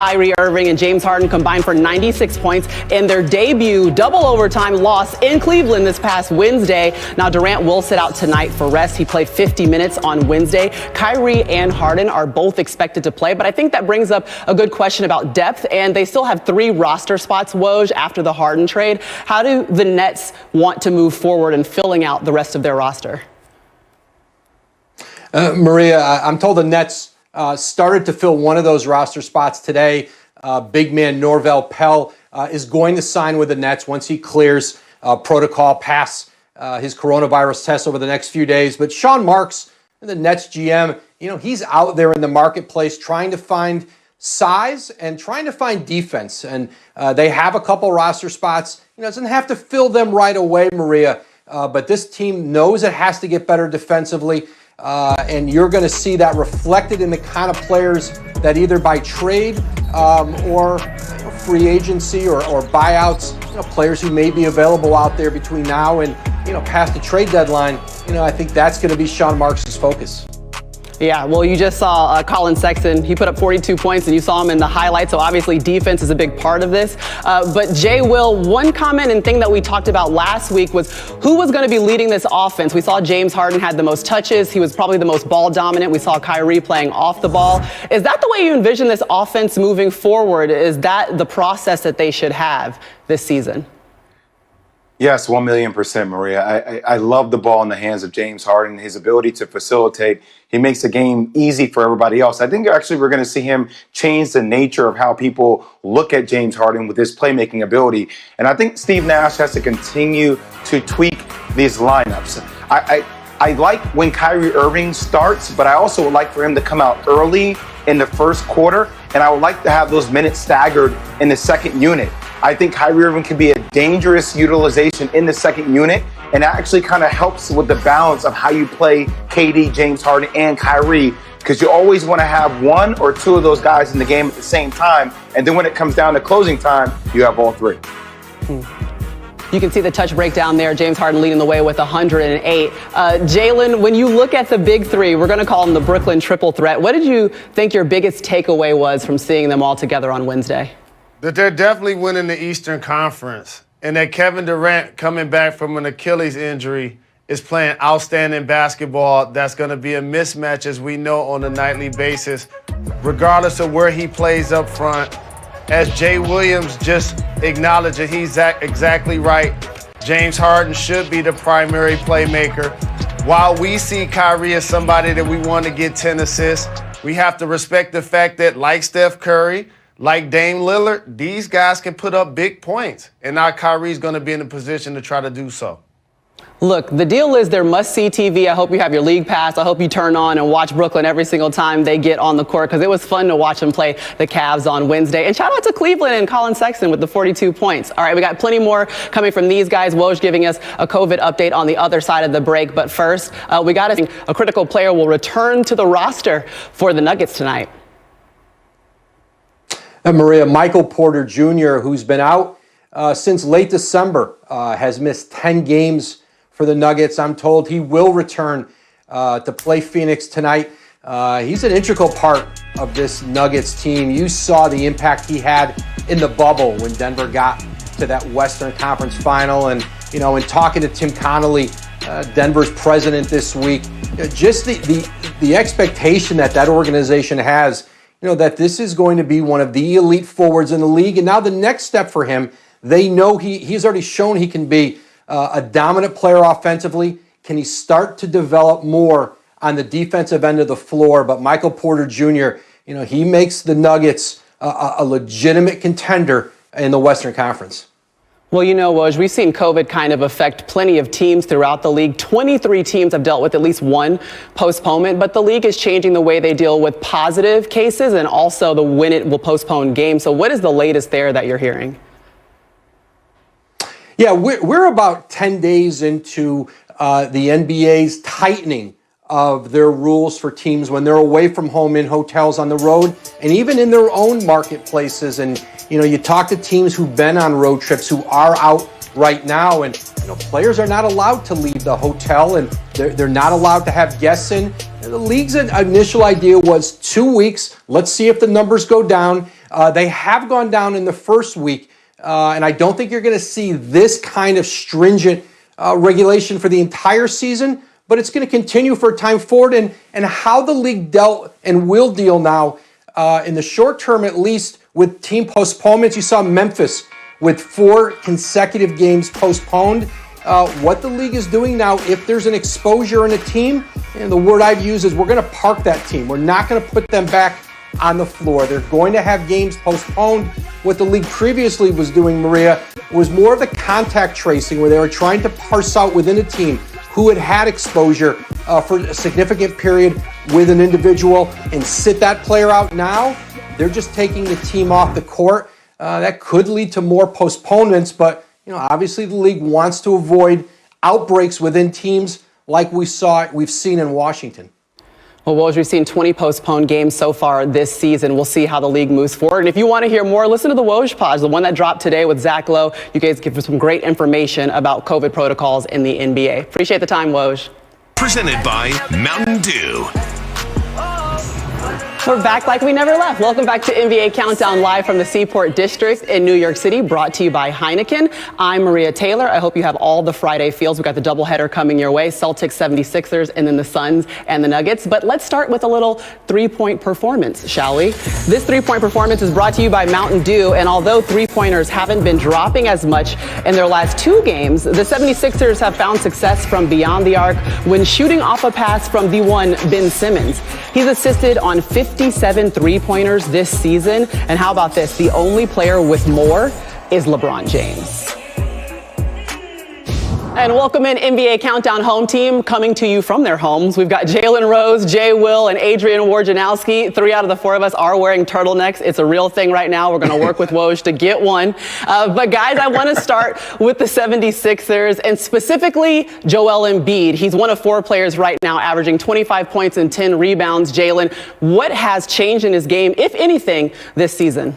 Kyrie Irving and James Harden combined for 96 points in their debut double overtime loss in Cleveland this past Wednesday. Now, Durant will sit out tonight for rest. He played 50 minutes on Wednesday. Kyrie and Harden are both expected to play, but I think that brings up a good question about depth, and they still have 3 roster spots, Woj, after the Harden trade. How do the Nets want to move forward in filling out the rest of their roster? Maria, I'm told the Nets started to fill one of those roster spots today. Big man Norvel Pelle is going to sign with the Nets once he clears protocol, pass his coronavirus test over the next few days. But Sean Marks, the Nets GM, he's out there in the marketplace trying to find size and trying to find defense. And they have a couple roster spots. Doesn't have to fill them right away, Maria. But this team knows it has to get better defensively. And you're going to see that reflected in the kind of players that either by trade or free agency or buyouts, players who may be available out there between now and, past the trade deadline. I think that's going to be Sean Marks' focus. Yeah, well, you just saw Colin Sexton. He put up 42 points, and you saw him in the highlights, so obviously defense is a big part of this. But Jay, Will, one comment and thing that we talked about last week was who was going to be leading this offense. We saw James Harden had the most touches. He was probably the most ball dominant. We saw Kyrie playing off the ball. Is that the way you envision this offense moving forward? Is that the process that they should have this season? Yes, 1,000,000%, Maria. I love the ball in the hands of James Harden, his ability to facilitate. He makes the game easy for everybody else. I think actually we're going to see him change the nature of how people look at James Harden with his playmaking ability. And I think Steve Nash has to continue to tweak these lineups. I like when Kyrie Irving starts, but I also would like for him to come out early in the first quarter, and I would like to have those minutes staggered in the second unit. I think Kyrie Irving can be a dangerous utilization in the second unit, and that actually kind of helps with the balance of how you play KD, James Harden, and Kyrie, because you always want to have one or two of those guys in the game at the same time, and then when it comes down to closing time, you have all three. You can see the touch breakdown there. James Harden leading the way with 108. Jalen, when you look at the big three, we're going to call them the Brooklyn triple threat. What did you think your biggest takeaway was from seeing them all together on Wednesday? That they're definitely winning the Eastern Conference, and that Kevin Durant, coming back from an Achilles injury, is playing outstanding basketball. That's going to be a mismatch, as we know, on a nightly basis, regardless of where he plays up front. As Jay Williams just acknowledged, that he's exactly right. James Harden should be the primary playmaker. While we see Kyrie as somebody that we want to get 10 assists, we have to respect the fact that, like Steph Curry, like Dame Lillard, these guys can put up big points. And now Kyrie's going to be in a position to try to do so. Look, the deal is they're must-see TV. I hope you have your league pass. I hope you turn on and watch Brooklyn every single time they get on the court, because it was fun to watch them play the Cavs on Wednesday. And shout out to Cleveland and Colin Sexton with the 42 points. All right, we got plenty more coming from these guys. Woj giving us a COVID update on the other side of the break. But first, we got a critical player will return to the roster for the Nuggets tonight. Maria, Michael Porter Jr., who's been out since late December, has missed 10 games for the Nuggets. I'm told he will return to play Phoenix tonight. He's an integral part of this Nuggets team. You saw the impact he had in the bubble when Denver got to that Western Conference final. And, in talking to Tim Connolly, Denver's president this week, just the expectation that organization has, that this is going to be one of the elite forwards in the league. And now the next step for him, they know he's already shown he can be a dominant player offensively. Can he start to develop more on the defensive end of the floor? But Michael Porter Jr., he makes the Nuggets a legitimate contender in the Western Conference. Well, Woj, we've seen COVID kind of affect plenty of teams throughout the league. 23 teams have dealt with at least one postponement, but the league is changing the way they deal with positive cases and also the when it will postpone games. So what is the latest there that you're hearing? Yeah, we're about 10 days into the NBA's tightening of their rules for teams when they're away from home, in hotels, on the road, and even in their own marketplaces. And, you talk to teams who've been on road trips who are out right now, and players are not allowed to leave the hotel, and they're not allowed to have guests in. And the league's initial idea was 2 weeks. Let's see if the numbers go down. They have gone down in the first week, and I don't think you're going to see this kind of stringent regulation for the entire season, but it's going to continue for a time forward. And how the league dealt and will deal now in the short term, at least, with team postponements. You saw Memphis with 4 consecutive games postponed. What the league is doing now, if there's an exposure in a team, and the word I've used is we're going to park that team. We're not going to put them back on the floor. They're going to have games postponed. What the league previously was doing, Maria, was more of the contact tracing, where they were trying to parse out within a team who had exposure for a significant period with an individual and sit that player out. Now, they're just taking the team off the court. That could lead to more postponements, but obviously the league wants to avoid outbreaks within teams like we've seen in Washington. Well, Woj, we've seen 20 postponed games so far this season. We'll see how the league moves forward. And if you want to hear more, listen to the Woj Pod, the one that dropped today with Zach Lowe. You guys give us some great information about COVID protocols in the NBA. Appreciate the time, Woj. Presented by Mountain Dew. We're back like we never left. Welcome back to NBA Countdown live from the Seaport District in New York City, brought to you by Heineken. I'm Maria Taylor. I hope you have all the Friday feels. We've got the doubleheader coming your way, Celtics, 76ers, and then the Suns and the Nuggets. But let's start with a little three-point performance, shall we? This three-point performance is brought to you by Mountain Dew, and although three-pointers haven't been dropping as much in their last 2 games, the 76ers have found success from beyond the arc when shooting off a pass from the one Ben Simmons. He's assisted on 57 three-pointers this season. And how about this? The only player with more is LeBron James. And welcome in NBA Countdown home team coming to you from their homes. We've got Jalen Rose, Jay Will, and Adrian Wojnarowski. 3 out of the 4 of us are wearing turtlenecks. It's a real thing right now. We're going to work with Woj to get one. But guys, I want to start with the 76ers and specifically Joel Embiid. He's one of 4 players right now averaging 25 points and 10 rebounds. Jalen, what has changed in his game, if anything, this season?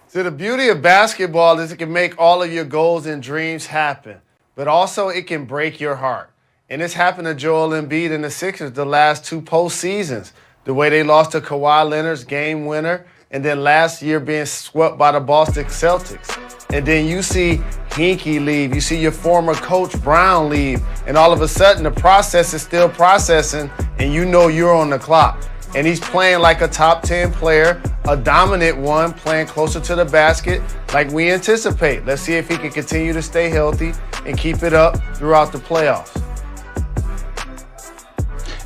So the beauty of basketball is it can make all of your goals and dreams happen, but also it can break your heart. And it's happened to Joel Embiid and the Sixers the last 2 postseasons. The way they lost to Kawhi Leonard's game winner, and then last year being swept by the Boston Celtics. And then you see Hinkie leave, you see your former coach Brown leave, and all of a sudden the process is still processing, and you know you're on the clock. And he's playing like a top 10 player, a dominant one, playing closer to the basket like we anticipate. Let's see if he can continue to stay healthy and keep it up throughout the playoffs.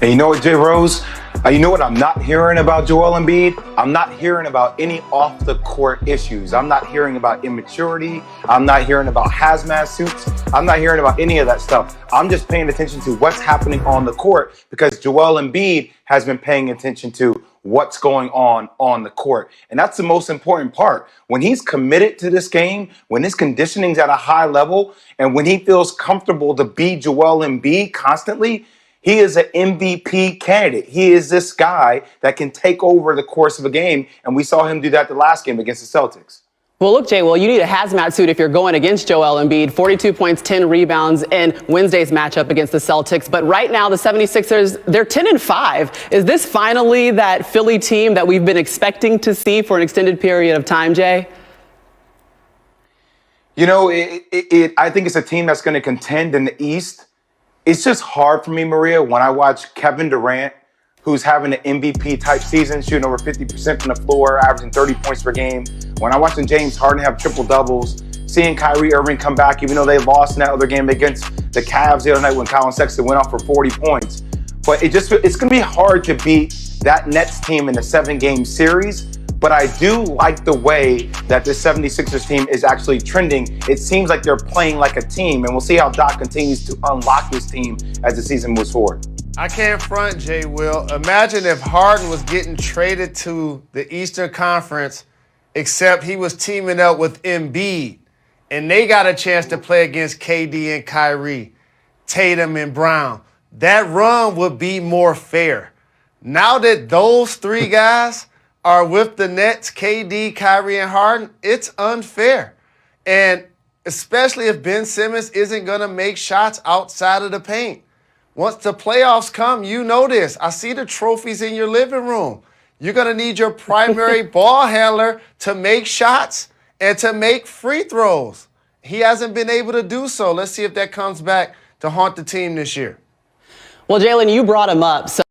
And you know what, Jay Rose? You know what I'm not hearing about Joel Embiid? I'm not hearing about any off-the-court issues. I'm not hearing about immaturity. I'm not hearing about hazmat suits. I'm not hearing about any of that stuff. I'm just paying attention to what's happening on the court because Joel Embiid has been paying attention to what's going on the court. And that's the most important part. When he's committed to this game, when his conditioning's at a high level, and when he feels comfortable to be Joel Embiid constantly, he is an MVP candidate. He is this guy that can take over the course of a game, and we saw him do that the last game against the Celtics. Well, look, Jay, you need a hazmat suit if you're going against Joel Embiid. 42 points, 10 rebounds in Wednesday's matchup against the Celtics. But right now, the 76ers, they're 10-5. Is this finally that Philly team that we've been expecting to see for an extended period of time, Jay? You know, I think it's a team that's going to contend in the East. It's just hard for me, Maria, when I watch Kevin Durant, who's having an MVP-type season, shooting over 50% from the floor, averaging 30 points per game. When I'm watching James Harden have triple-doubles, seeing Kyrie Irving come back, even though they lost in that other game against the Cavs the other night when Colin Sexton went off for 40 points. But it's going to be hard to beat that Nets team in a 7-game series. But I do like the way that the 76ers team is actually trending. It seems like they're playing like a team, and we'll see how Doc continues to unlock this team as the season moves forward. I can't front, Jay Will. Imagine if Harden was getting traded to the Eastern Conference, except he was teaming up with Embiid, and they got a chance to play against KD and Kyrie, Tatum and Brown. That run would be more fair. Now that those 3 guys are with the Nets, KD, Kyrie, and Harden, it's unfair. And especially if Ben Simmons isn't going to make shots outside of the paint. Once the playoffs come, you know this. I see the trophies in your living room. You're going to need your primary ball handler to make shots and to make free throws. He hasn't been able to do so. Let's see if that comes back to haunt the team this year. Well, Jalen, you brought him up. So